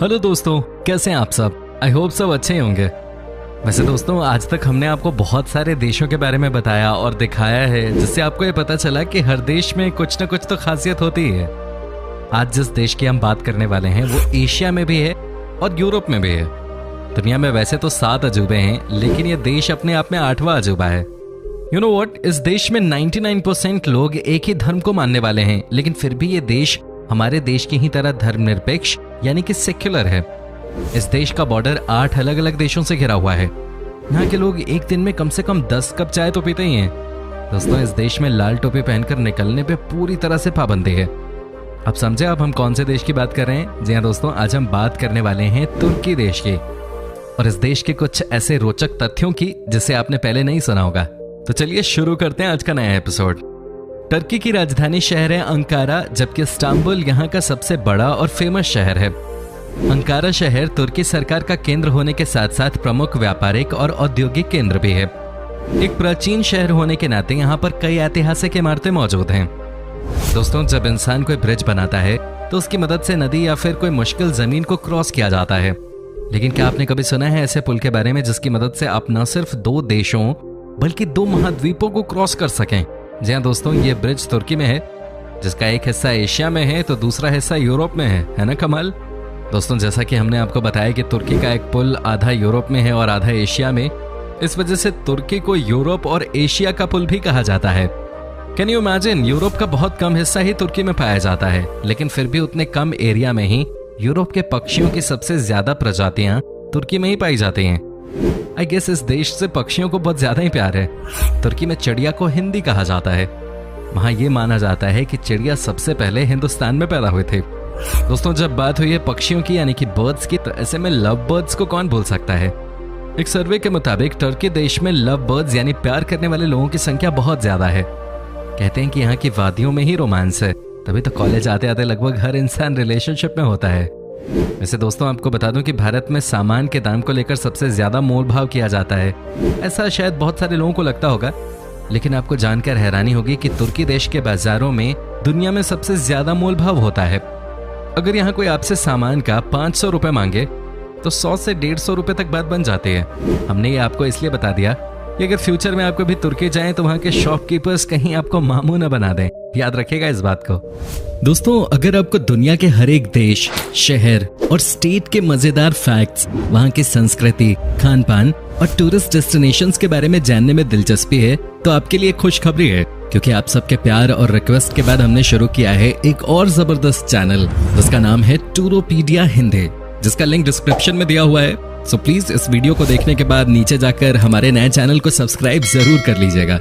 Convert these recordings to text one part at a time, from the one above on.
Hello दोस्तों, कैसे हैं आप सब? आई होप सब अच्छे ही होंगे। वैसे दोस्तों, आज तक हमने आपको बहुत सारे देशों के बारे में बताया और दिखाया है, जिससे आपको ये पता चला कि हर देश में कुछ न कुछ तो खासियत होती है। आज जिस देश की हम बात करने वाले हैं वो एशिया में भी है और यूरोप में भी है। दुनिया में वैसे तो 7 अजूबे हैं, लेकिन ये देश अपने आप में 8वां अजूबा है। यू नो व्हाट, इस देश में 99% लोग एक ही धर्म को मानने वाले हैं, लेकिन फिर भी ये देश हमारे देश की ही तरह धर्मनिरपेक्ष यानी कि सेक्युलर है। इस देश का बॉर्डर 8 अलग अलग देशों से घिरा हुआ है। यहाँ के लोग एक दिन में कम से कम 10 कप चाय तो पीते ही हैं। दोस्तों, इस देश में लाल टोपी पहनकर निकलने पे पूरी तरह से पाबंदी है। अब समझे आप हम कौन से देश की बात कर रहे हैं? जी हाँ दोस्तों, आज हम बात करने वाले हैं तुर्की देश की, और इस देश के कुछ ऐसे रोचक तथ्यों की जिसे आपने पहले नहीं सुना होगा। तो चलिए शुरू करते हैं आज का नया एपिसोड। टर्की की राजधानी शहर है अंकारा, जबकि इस्तांबुल यहाँ का सबसे बड़ा और फेमस शहर है। अंकारा शहर तुर्की सरकार का केंद्र होने के साथ साथ प्रमुख व्यापारिक और औद्योगिक केंद्र भी है। एक प्राचीन शहर होने के नाते यहाँ पर कई ऐतिहासिक इमारतें मौजूद हैं। दोस्तों, जब इंसान कोई ब्रिज बनाता है तो उसकी मदद से नदी या फिर कोई मुश्किल जमीन को क्रॉस किया जाता है। लेकिन क्या आपने कभी सुना है ऐसे पुल के बारे में जिसकी मदद से आप न सिर्फ 2 देशों बल्कि 2 महाद्वीपों को क्रॉस कर सकें? जी हाँ दोस्तों, ये ब्रिज तुर्की में है, जिसका एक हिस्सा एशिया में है तो दूसरा हिस्सा यूरोप में है ना कमाल? दोस्तों, जैसा कि हमने आपको बताया कि तुर्की का एक पुल आधा यूरोप में है और आधा एशिया में, इस वजह से तुर्की को यूरोप और एशिया का पुल भी कहा जाता है। कैन यू इमेजिन, यूरोप का बहुत कम हिस्सा ही तुर्की में पाया जाता है, लेकिन फिर भी उतने कम एरिया में ही यूरोप के पक्षियों की सबसे ज्यादा प्रजातियां तुर्की में ही पाई जाती हैं। आई गेस इस देश से पक्षियों को बहुत ज्यादा ही प्यार है। तुर्की में चिड़िया को हिंदी कहा जाता है। वहां ये माना जाता है कि चिड़िया सबसे पहले हिंदुस्तान में पैदा हुए थे। दोस्तों, जब बात हुई है पक्षियों की यानी कि बर्ड्स की, तो ऐसे में लव बर्ड्स को कौन भूल सकता है? एक सर्वे के मुताबिक टर्की देश में लव बर्ड्स यानी प्यार करने वाले लोगों की संख्या बहुत ज्यादा है। कहते हैं कि यहाँ की वादियों में ही रोमांस है, तभी तो कॉलेज आते आते लगभग हर इंसान रिलेशनशिप में होता है। वैसे दोस्तों, आपको बता दूं कि भारत में सामान के दाम को लेकर सबसे ज्यादा मोल भाव किया जाता है। ऐसा शायद बहुत सारे लोगों को लगता होगा, लेकिन आपको जानकर हैरानी होगी कि तुर्की देश के बाजारों में दुनिया में सबसे ज्यादा मोल भाव होता है। अगर यहाँ कोई आपसे सामान का 500 रुपए मांगे तो 100 से 150 रुपए तक बात बन जाती है। हमने ये आपको इसलिए बता दिया कि अगर फ्यूचर में आप कभी तुर्की जाएं तो वहाँ के शॉपकीपर्स कहीं आपको मामू न बना दें। याद रखिएगा इस बात को। दोस्तों, अगर आपको दुनिया के हर एक देश, शहर और स्टेट के मजेदार फैक्ट्स, वहाँ की संस्कृति, खान पान और टूरिस्ट डेस्टिनेशंस के बारे में जानने में दिलचस्पी है, तो आपके लिए खुशखबरी है, क्योंकि आप सबके प्यार और रिक्वेस्ट के बाद हमने शुरू किया है एक और जबरदस्त चैनल, जिसका नाम है टूरोपीडिया हिंदी, जिसका लिंक डिस्क्रिप्शन में दिया हुआ है। सो प्लीज इस वीडियो को देखने के बाद नीचे जाकर हमारे नए चैनल को सब्सक्राइब जरूर कर लीजिएगा।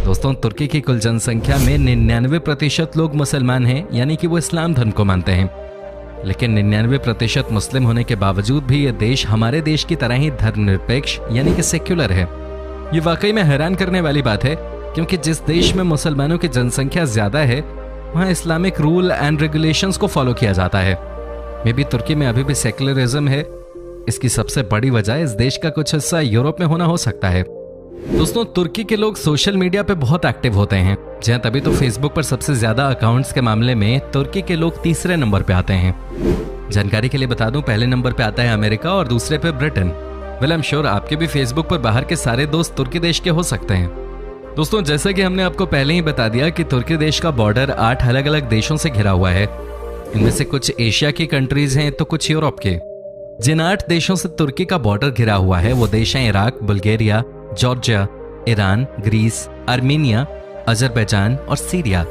दोस्तों, तुर्की की कुल जनसंख्या में 99% लोग मुसलमान हैं, यानी कि वो इस्लाम धर्म को मानते हैं। लेकिन 99% मुस्लिम होने के बावजूद भी ये देश हमारे देश की तरह ही धर्मनिरपेक्ष यानी कि सेक्युलर है। ये वाकई में हैरान करने वाली बात है, क्योंकि जिस देश में मुसलमानों की जनसंख्या ज्यादा है वहाँ इस्लामिक रूल एंड रेगुलेशंस को फॉलो किया जाता है। मे बी तुर्की में अभी भी सेक्युलरिज्म है। इसकी सबसे बड़ी वजह इस देश का कुछ हिस्सा यूरोप में होना हो सकता है। दोस्तों, तुर्की के लोग सोशल मीडिया पे बहुत एक्टिव होते हैं। जहाँ तभी तो फेसबुक पर सबसे ज्यादा अकाउंट्स के मामले में तुर्की के लोग तीसरे नंबर पे आते हैं। जानकारी के लिए बता दूं, पहले नंबर पे आता है अमेरिका और दूसरे पे Britain. Well, I am sure आपके भी फेसबुक पर बाहर के सारे दोस्त तुर्की देश के हो सकते हैं। दोस्तों, जैसा कि हमने आपको पहले ही बता दिया कि तुर्की देश का बॉर्डर 8 अलग अलग देशों से घिरा हुआ है। इनमें से कुछ एशिया की कंट्रीज हैं तो कुछ यूरोप के। जिन 8 देशों से तुर्की का बॉर्डर घिरा हुआ है वो देश हैं Iraq, Bulgaria, Georgia, Iran, Greece, Armenia, Azerbaijan और सीरिया।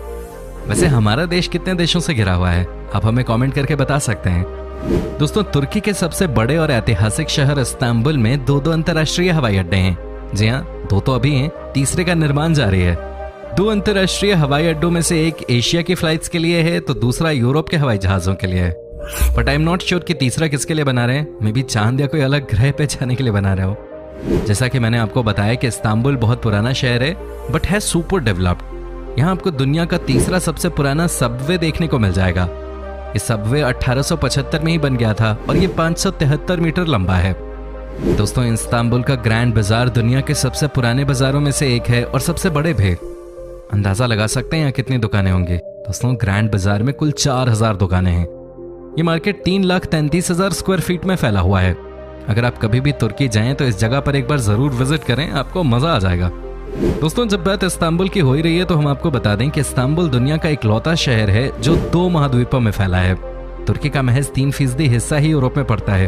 वैसे हमारा देश कितने देशों से घिरा हुआ है आप हमें कमेंट करके बता सकते हैं। दोस्तों, तुर्की के सबसे बड़े और ऐतिहासिक शहर इस्तांबुल में 2 अंतर्राष्ट्रीय हवाई अड्डे हैं। जी हाँ, 2 तो अभी हैं, तीसरे का निर्माण जारी है। 2 अंतर्राष्ट्रीय हवाई अड्डों में से एक एशिया की फ्लाइट्स के लिए है तो दूसरा यूरोप के हवाई जहाजों के लिए है। But I am not sure कि तीसरा किसके लिए बना रहे हैं। मे बी चांद या कोई अलग ग्रह पे जाने के लिए बना रहे हो। जैसा कि मैंने आपको बताया कि इस्तांबुल बहुत पुराना शहर है बट है सुपर डेवलप्ड। यहाँ आपको दुनिया का तीसरा सबसे पुराना सबवे देखने को मिल जाएगा। ये सबवे 1875 में ही बन गया था और ये 573 मीटर लंबा है। दोस्तों, इस्तांबुल का ग्रैंड बाजार दुनिया के सबसे पुराने बाजारों में से एक है और सबसे बड़े भी। अंदाजा लगा सकते हैं यहाँ कितनी दुकानें होंगी। दोस्तों, ग्रैंड बाजार में कुल 4000 दुकानें हैं। ये मार्केट 3,33,000 स्क्वायर फीट में फैला हुआ है। अगर आप कभी भी तुर्की जाएं तो इस जगह पर एक बार जरूर विजिट करें, आपको मजा आ जाएगा। दोस्तों, जब बात इस्तांबुल की हो ही रही है तो हम आपको बता दें कि इस्तांबुल दुनिया का इकलौता शहर है जो 2 महाद्वीपों में फैला है। तुर्की का महज 3% हिस्सा ही यूरोप में पड़ता है,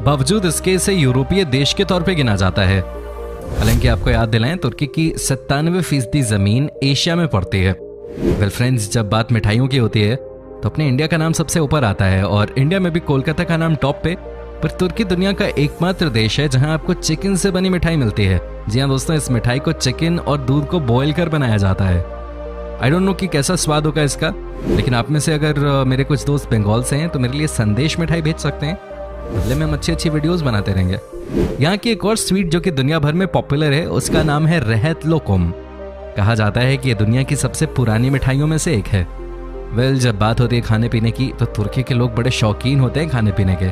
बावजूद इसके इसे यूरोपीय देश के तौर पर गिना जाता है। हालांकि आपको याद दिलाएं, तुर्की की 97% जमीन एशिया में पड़ती है। वेल फ्रेंड्स, जब बात मिठाइयों की होती है तो अपने इंडिया का नाम सबसे ऊपर आता है और इंडिया में भी कोलकाता का नाम टॉप पे। पर तुर्की दुनिया का एकमात्र देश है जहां आपको चिकन से बनी मिठाई मिलती है। जी हाँ दोस्तों, इस मिठाई को चिकन और दूध को बॉईल कर बनाया जाता है। आई डोंट नो कि कैसा स्वाद होगा इसका, लेकिन आप में से अगर मेरे कुछ दोस्त बंगाल से हैं तो मेरे लिए संदेश मिठाई भेज सकते हैं, बदले में हम अच्छी वीडियोस बनाते रहेंगे। यहाँ की एक और स्वीट जो कि दुनिया भर में पॉपुलर है, उसका नाम है रहत लोकुम। कहा जाता है कि ये दुनिया की सबसे पुरानी मिठाइयों में से एक है। वेल, जब बात होती है खाने पीने की तो तुर्की के लोग बड़े शौकीन होते हैं खाने पीने के।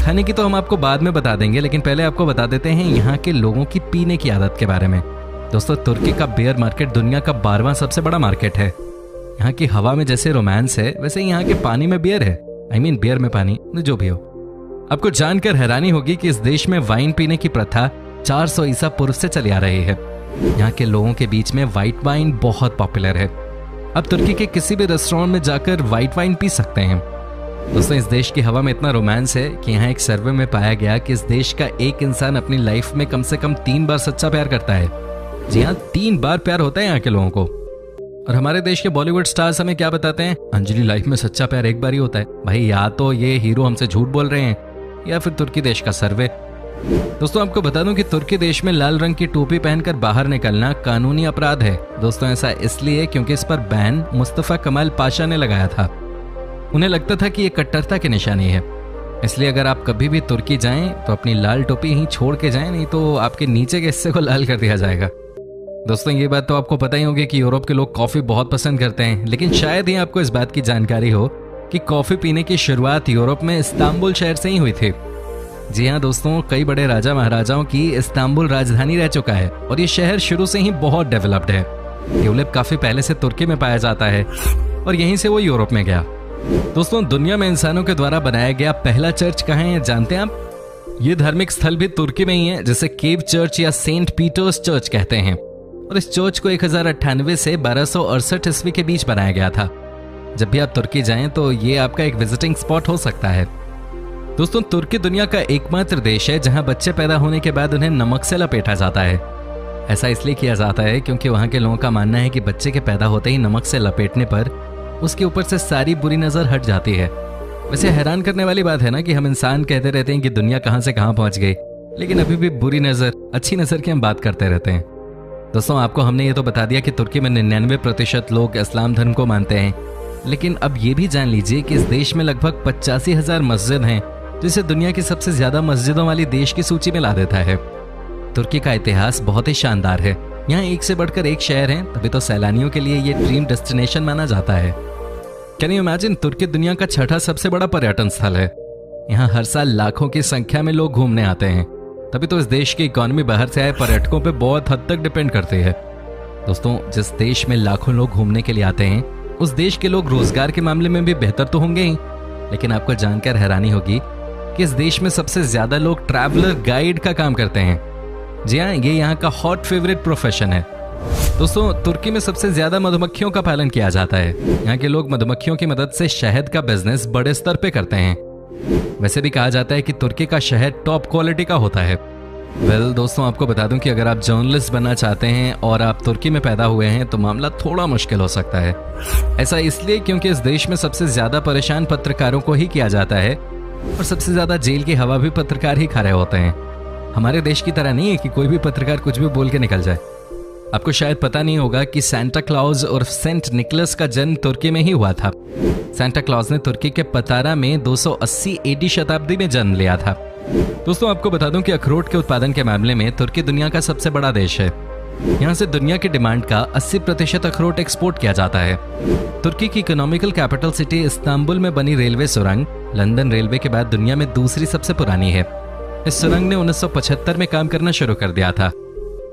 खाने की तो हम आपको बाद में बता देंगे, लेकिन पहले आपको बता देते हैं यहाँ के लोगों की पीने की आदत के बारे में। दोस्तों, तुर्की का बियर मार्केट दुनिया का 12वां सबसे बड़ा मार्केट है। यहाँ की हवा में जैसे रोमांस है, वैसे यहाँ के पानी में बियर है। आई मीन बियर में पानी, जो भी हो। आपको जानकर हैरानी होगी कि इस देश में वाइन पीने की प्रथा 400 ईसा पूर्व से चली आ रही है। यहाँ के लोगों के बीच में व्हाइट वाइन बहुत पॉपुलर है। आप तुर्की के किसी भी रेस्टोरेंट में जाकर व्हाइट वाइन पी सकते हैं। दोस्तों, इस देश की हवा में इतना रोमांस है कि यहाँ एक सर्वे में पाया गया कि इस देश का एक इंसान अपनी लाइफ में कम से कम 3 बार सच्चा प्यार करता है। जी हाँ, 3 बार प्यार होता है यहाँ के लोगों को। और हमारे देश के बॉलीवुड स्टार्स हमें क्या बताते हैं? अंजलि, लाइफ में सच्चा प्यार एक बार ही होता है। भाई, या तो ये हीरो हमसे झूठ बोल रहे हैं या फिर तुर्की देश का सर्वे। दोस्तों, आपको बता दूं कि तुर्की देश में लाल रंग की टोपी पहनकर बाहर निकलना कानूनी अपराध है। दोस्तों, ऐसा इसलिए क्योंकि इस पर बैन मुस्तफा कमाल पाशा ने लगाया था। उन्हें लगता था कि ये कट्टरता की निशानी है, इसलिए अगर आप कभी भी तुर्की जाएं तो अपनी लाल टोपी ही छोड़ के जाएं, नहीं तो आपके नीचे के हिस्से को लाल कर दिया जाएगा। दोस्तों, ये बात तो आपको पता ही होगी कि यूरोप के लोग कॉफी बहुत पसंद करते हैं, लेकिन शायद ही आपको इस बात की जानकारी हो कि कॉफी पीने की शुरुआत यूरोप में इस्तांबुल शहर से ही हुई थी। जी हाँ दोस्तों, कई बड़े राजा महाराजाओं की इस्तांबुल राजधानी रह चुका है और ये शहर शुरू से ही बहुत डेवलप्ड है। ट्यूलिप काफी पहले से तुर्की में पाया जाता है और यहीं से वो यूरोप में गया। दोस्तों, दुनिया में इंसानों के द्वारा बनाया गया पहला चर्च कहाँ है जानते हैं आप? ये धार्मिक स्थल भी तुर्की में ही है, जिसे केव चर्च या सेंट पीटर्स चर्च कहते हैं। और इस चर्च को 1098 से 1268 ईस्वी के बीच बनाया गया था। जब भी आप तुर्की जाएं तो ये आपका एक विजिटिंग स्पॉट हो सकता है। दोस्तों, तुर्की दुनिया का एकमात्र देश है जहां बच्चे पैदा होने के बाद उन्हें नमक से लपेटा जाता है। ऐसा इसलिए किया जाता है क्योंकि वहां के लोगों का मानना है कि बच्चे के पैदा होते ही नमक से लपेटने पर उसके ऊपर से सारी बुरी नजर हट जाती है। वैसे हैरान करने वाली बात है ना कि हम इंसान कहते रहते हैं कि दुनिया कहां से कहां पहुंच गई, लेकिन अभी भी बुरी नजर, अच्छी नजर की हम बात करते रहते हैं। दोस्तों, आपको हमने ये तो बता दिया कि तुर्की में 99% लोग इस्लाम धर्म को मानते हैं, लेकिन अब ये भी जान लीजिए कि इस देश में लगभग 85,000 मस्जिद हैं, जिसे दुनिया की सबसे ज्यादा मस्जिदों वाली देश की सूची में ला देता है। तुर्की का इतिहास बहुत ही शानदार है। यहाँ एक से बढ़कर एक शहर है, तभी तो सैलानियों के लिए ये ड्रीम डेस्टिनेशन माना जाता है। कैन यू इमेजिन, तुर्की दुनिया का 6ठा सबसे बड़ा पर्यटन स्थल है। यहाँ हर साल लाखों की संख्या में लोग घूमने आते हैं, तभी तो इस देश की इकोनॉमी बाहर से आए पर्यटकों पे बहुत हद तक डिपेंड करती है। दोस्तों, जिस देश में लाखों लोग घूमने के लिए आते हैं, उस देश के लोग रोजगार के मामले में भी बेहतर तो होंगे ही, लेकिन आपको जानकर हैरानी होगी कि इस देश में सबसे ज्यादा लोग ट्रैवलर गाइड का काम करते हैं। जी हाँ, ये यहाँ का हॉट फेवरेट प्रोफेशन है। दोस्तों, तुर्की में सबसे ज्यादा मधुमक्खियों का पालन किया जाता है। यहाँ के लोग मधुमक्खियों की मदद से शहद का बिजनेस बड़े स्तर पे करते हैं। वैसे भी कहा जाता है कि तुर्की का शहद टॉप क्वालिटी का होता है। वेल दोस्तों, आपको बता दूं कि अगर आप जर्नलिस्ट बनना चाहते हैं और आप तुर्की में पैदा हुए हैं तो मामला थोड़ा मुश्किल हो सकता है। ऐसा इसलिए क्योंकि इस देश में सबसे ज्यादा परेशान पत्रकारों को ही किया जाता है और सबसे ज्यादा जेल की हवा भी पत्रकार ही खा रहे होते हैं। हमारे देश की तरह नहीं है कि कोई भी पत्रकार कुछ भी बोल के निकल जाए। आपको शायद पता नहीं होगा कि सेंटा क्लॉज और सेंट निकलस का जन्म तुर्की में ही हुआ था। सेंटा क्लॉज ने तुर्की के पतारा में 280 एडी शताब्दी में जन्म लिया था। दोस्तों, आपको बता दूं कि अखरोट के उत्पादन के मामले में तुर्की दुनिया का सबसे बड़ा देश है। यहाँ से दुनिया की डिमांड का 80% अखरोट एक्सपोर्ट किया जाता है। तुर्की की इकोनॉमिकल कैपिटल सिटी इस्तांबुल में बनी रेलवे सुरंग लंदन रेलवे के बाद दुनिया में दूसरी सबसे पुरानी है। इस सुरंग ने 1975 में काम करना शुरू कर दिया था।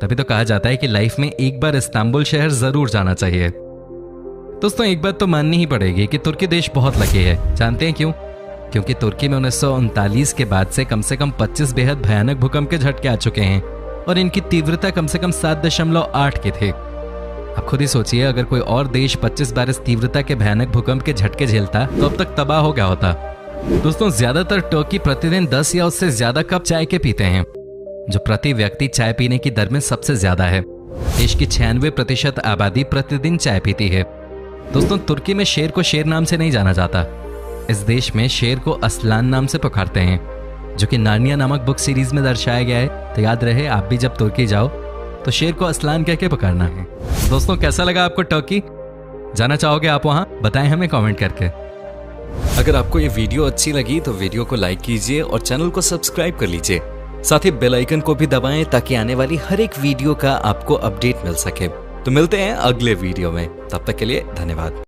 तभी तो कहा जाता है कि लाइफ में एक बार इस्तांबुल शहर जरूर जाना चाहिए। दोस्तों एक बात तो माननी ही पड़ेगी कि तुर्की देश बहुत लकी है। जानते हैं क्यों? क्योंकि तुर्की में 1939 के बाद से कम 25 बेहद भयानक भूकंप के झटके आ चुके हैं और इनकी तीव्रता कम 7.8 की थी। अब खुद ही सोचिए, अगर कोई और देश 25 बार इस तीव्रता के भयानक भूकंप के झटके झेलता तो अब तक तबाह हो गया होता। दोस्तों ज्यादातर टर्की प्रतिदिन 10 या उससे ज्यादा कप चाय के पीते हैं, जो प्रति व्यक्ति चाय पीने की दर में सबसे ज्यादा है। देश की 96% आबादी प्रतिदिन चाय पीती है। दोस्तों तुर्की में शेर को शेर नाम से नहीं जाना जाता। इस देश में शेर को असलान नाम से पुकारते हैं, जो कि नार्निया नामक बुक सीरीज में दर्शाया गया है। तो याद रहे, आप भी जब तुर्की जाओ तो शेर को असलान कह के पुकारना है। दोस्तों कैसा लगा आपको टर्की? जाना चाहोगे आप वहां? बताएं हमें कमेंट करके। अगर आपको ये वीडियो अच्छी लगी तो वीडियो को लाइक कीजिए और चैनल को सब्सक्राइब कर लीजिए। साथ ही बेल आइकन को भी दबाएं ताकि आने वाली हर एक वीडियो का आपको अपडेट मिल सके। तो मिलते हैं अगले वीडियो में, तब तक के लिए धन्यवाद।